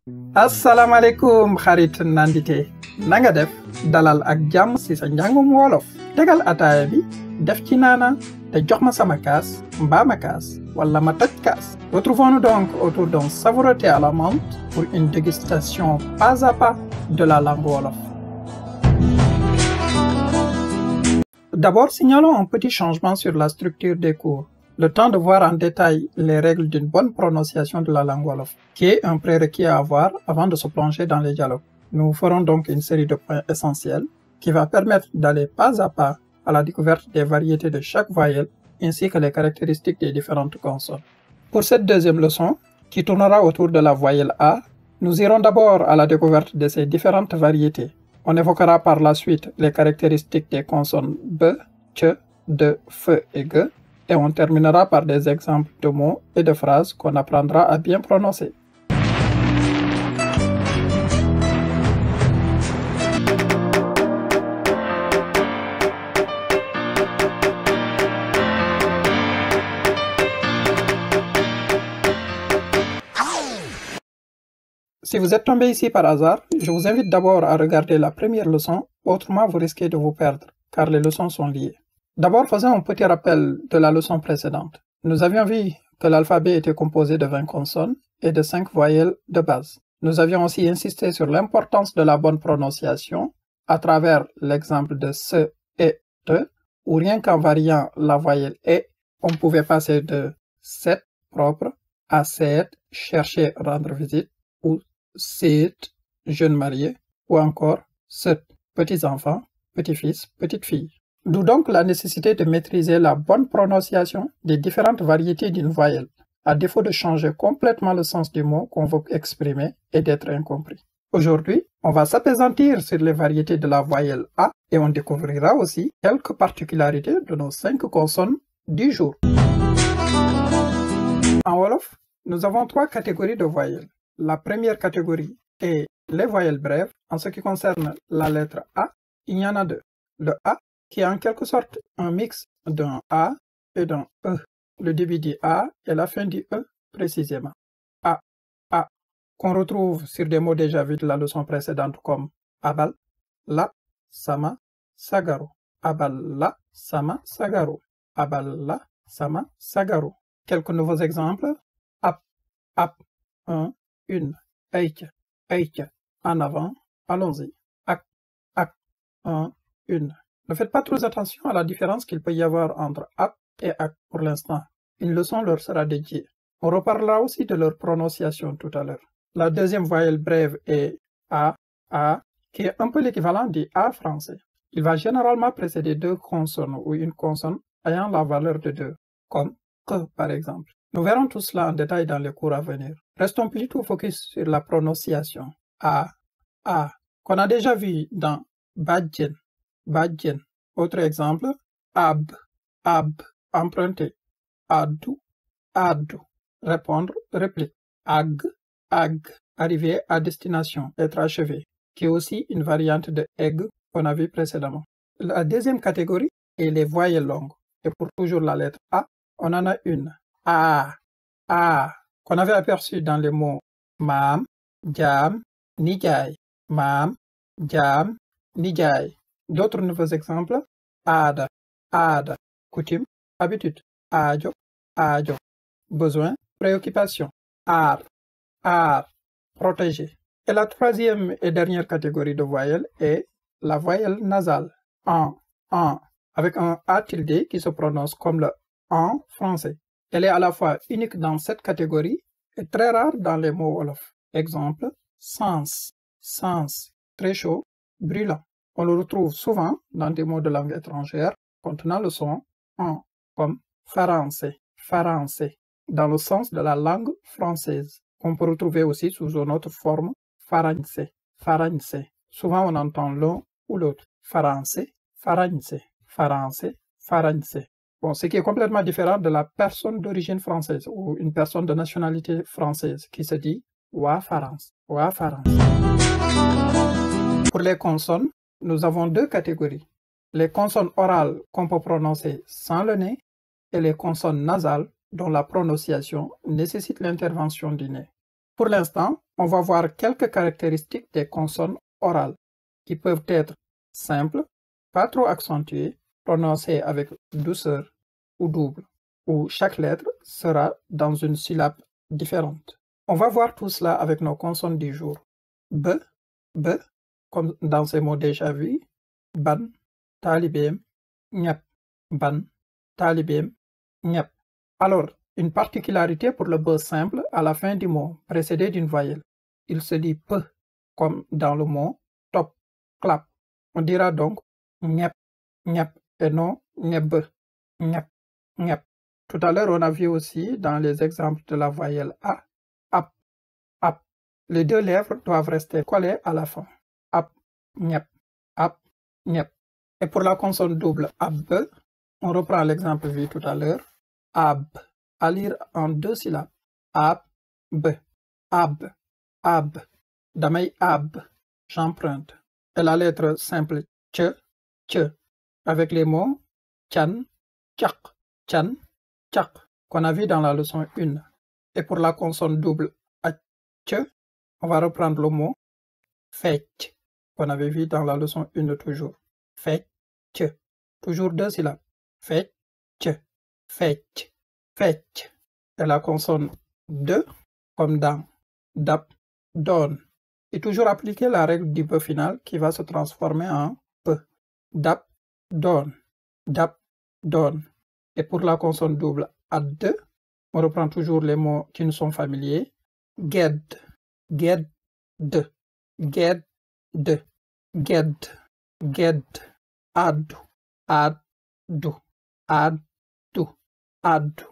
asalaamaaleykum xarit nandite nanga def dalal ak jàmm ci sa njàngum wolof tegal ataaya bi def ci naana te jox ma sama kaas mbaa ma kaas wala ma toj kaas. Retrouvons-nous donc autour d'un savoureux thé à la menthe pour une dégustation pas à pas de la langue wolof. D'abord, signalons un petit changement sur la structure des cours. Le temps de voir en détail les règles d'une bonne prononciation de la langue wolof, qui est un prérequis à avoir avant de se plonger dans les dialogues. Nous ferons donc une série de points essentiels qui va permettre d'aller pas à pas à la découverte des variétés de chaque voyelle ainsi que les caractéristiques des différentes consonnes. Pour cette deuxième leçon, qui tournera autour de la voyelle A, nous irons d'abord à la découverte de ces différentes variétés. On évoquera par la suite les caractéristiques des consonnes B, Ch, D, F et G, et on terminera par des exemples de mots et de phrases qu'on apprendra à bien prononcer. Si vous êtes tombé ici par hasard, je vous invite d'abord à regarder la première leçon, autrement vous risquez de vous perdre, car les leçons sont liées. D'abord, faisons un petit rappel de la leçon précédente. Nous avions vu que l'alphabet était composé de 20 consonnes et de 5 voyelles de base. Nous avions aussi insisté sur l'importance de la bonne prononciation à travers l'exemple de se et te, où rien qu'en variant la voyelle et, on pouvait passer de set propre à set chercher rendre visite ou set jeune marié ou encore set petits-enfants, petits-fils, petites-filles. D'où donc la nécessité de maîtriser la bonne prononciation des différentes variétés d'une voyelle, à défaut de changer complètement le sens du mot qu'on veut exprimer et d'être incompris. Aujourd'hui, on va s'appesantir sur les variétés de la voyelle A et on découvrira aussi quelques particularités de nos 5 consonnes du jour. En wolof, nous avons 3 catégories de voyelles. La première catégorie est les voyelles brèves. En ce qui concerne la lettre A, il y en a 2. Le A, qui est en quelque sorte un mix d'un A et d'un E. Le début du A et la fin du E précisément. A, qu'on retrouve sur des mots déjà vus de la leçon précédente comme abal, la, sama, sagaro. Abal, la, sama, sagaro. Abal, la, sama, sagaro. Quelques nouveaux exemples. Ap, un, une. Eike, en avant, allons-y. Ak, un, une. Ne faites pas trop attention à la différence qu'il peut y avoir entre ap et ak pour l'instant. Une leçon leur sera dédiée. On reparlera aussi de leur prononciation tout à l'heure. La deuxième voyelle brève est A, qui est un peu l'équivalent du A français. Il va généralement précéder 2 consonnes ou une consonne ayant la valeur de 2, comme que par exemple. Nous verrons tout cela en détail dans les cours à venir. Restons plutôt focus sur la prononciation. A, qu'on a déjà vu dans badjen. Autre exemple, ab, emprunter. Adu, répondre, réplique. Ag, arriver à destination, être achevé, qui est aussi une variante de egg qu'on a vu précédemment. La deuxième catégorie est les voyelles longues. Et pour toujours la lettre A, on en a une. A, qu'on avait aperçu dans les mots mam, jam, nijay. Mam, jam, nijay. D'autres nouveaux exemples, ada, coutume, habitude, ajo, besoin, préoccupation, ar, protéger. Et la troisième et dernière catégorie de voyelles est la voyelle nasale, en, avec un A tilde qui se prononce comme le en français. Elle est à la fois unique dans cette catégorie et très rare dans les mots wolof. Exemple, sens, très chaud, brûlant. On le retrouve souvent dans des mots de langue étrangère contenant le son en, comme français, dans le sens de la langue française, qu'on peut retrouver aussi sous une autre forme, farañse. Souvent on entend l'un ou l'autre, français, farañse. Bon, ce qui est complètement différent de la personne d'origine française ou une personne de nationalité française qui se dit wa France. Pour les consonnes, nous avons 2 catégories. Les consonnes orales qu'on peut prononcer sans le nez et les consonnes nasales dont la prononciation nécessite l'intervention du nez. Pour l'instant, on va voir quelques caractéristiques des consonnes orales qui peuvent être simples, pas trop accentuées, prononcées avec douceur ou double, où chaque lettre sera dans une syllabe différente. On va voir tout cela avec nos consonnes du jour. B, comme dans ces mots déjà vus, ban, talibem, nyap, ban, talibem, nyap. Alors, une particularité pour le B simple à la fin du mot, précédé d'une voyelle. Il se dit P, comme dans le mot top, clap. On dira donc nyap, nyap, et non nyeb, nyap, nyap. Tout à l'heure, on a vu aussi dans les exemples de la voyelle A, ap, ap. Les deux lèvres doivent rester collées à la fin. Ap, nyap, ap, nyap. Et pour la consonne double ab, on reprend l'exemple vu tout à l'heure. Ab, à lire en deux syllabes. Ab, ab, ab. Damay ab, j'emprunte. Et la lettre simple tche, avec les mots tchan, tchak, tchan, tchak, qu'on a vu dans la leçon 1. Et pour la consonne double tche, on va reprendre le mot fetch, qu'on avait vu dans la leçon 1 toujours. Fetch, toujours deux syllabes. Fetch, fetch, fetch. Et la consonne 2, comme dans dap, don. Et toujours appliquer la règle du peu final qui va se transformer en P. Dap, don, dap, don. Et pour la consonne double ad, on reprend toujours les mots qui nous sont familiers. Ged, ged, ged, ged, ged, adu, addu, addu, addu,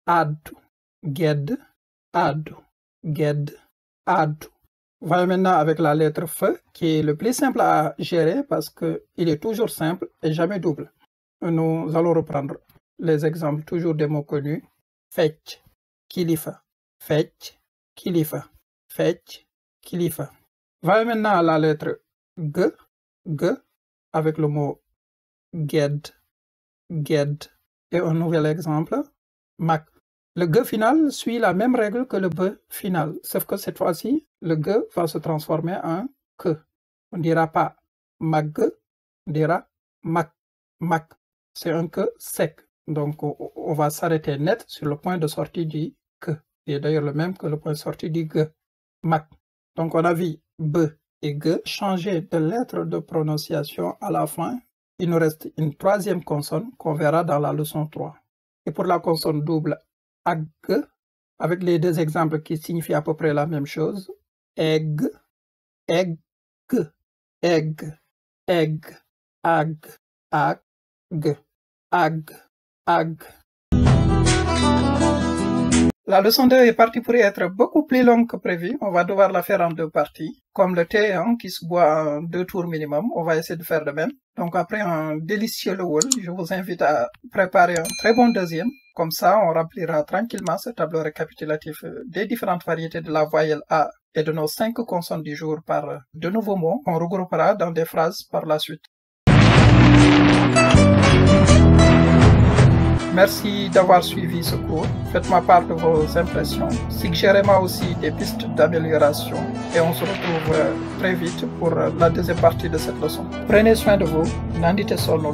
addu, ged, addu, ged, addu. Voyons maintenant avec la lettre F, qui est le plus simple à gérer parce qu'il est toujours simple et jamais double. Nous allons reprendre les exemples toujours des mots connus. Fetch, kilifa, fetch, kilifa, fetch, kilifa. Voyons maintenant à la lettre G, avec le mot ged, ged. Et un nouvel exemple, mak. Le G final suit la même règle que le B final, sauf que cette fois-ci, le G va se transformer en K. On ne dira pas mag, on dira mak, mak. C'est un K sec. Donc, on va s'arrêter net sur le point de sortie du K, qui est d'ailleurs le même que le point de sortie du G, mak. Donc, on a vu B et G changer de lettre de prononciation à la fin. Il nous reste une troisième consonne qu'on verra dans la leçon 3. Et pour la consonne double ag, avec les deux exemples qui signifient à peu près la même chose, egg, egg, egg, egg, ag, ag, ag, ag. La leçon 2 est partie pour être beaucoup plus longue que prévu. On va devoir la faire en deux parties. Comme le thé qui se boit en 2 tours minimum, on va essayer de faire de même. Donc après un délicieux level, je vous invite à préparer un très bon deuxième. Comme ça, on remplira tranquillement ce tableau récapitulatif des différentes variétés de la voyelle A et de nos 5 consonnes du jour par de nouveaux mots qu'on regroupera dans des phrases par la suite. Merci d'avoir suivi ce cours. Faites-moi part de vos impressions. Suggérez-moi aussi des pistes d'amélioration. Et on se retrouve très vite pour la deuxième partie de cette leçon. Prenez soin de vous. Nandite sonul.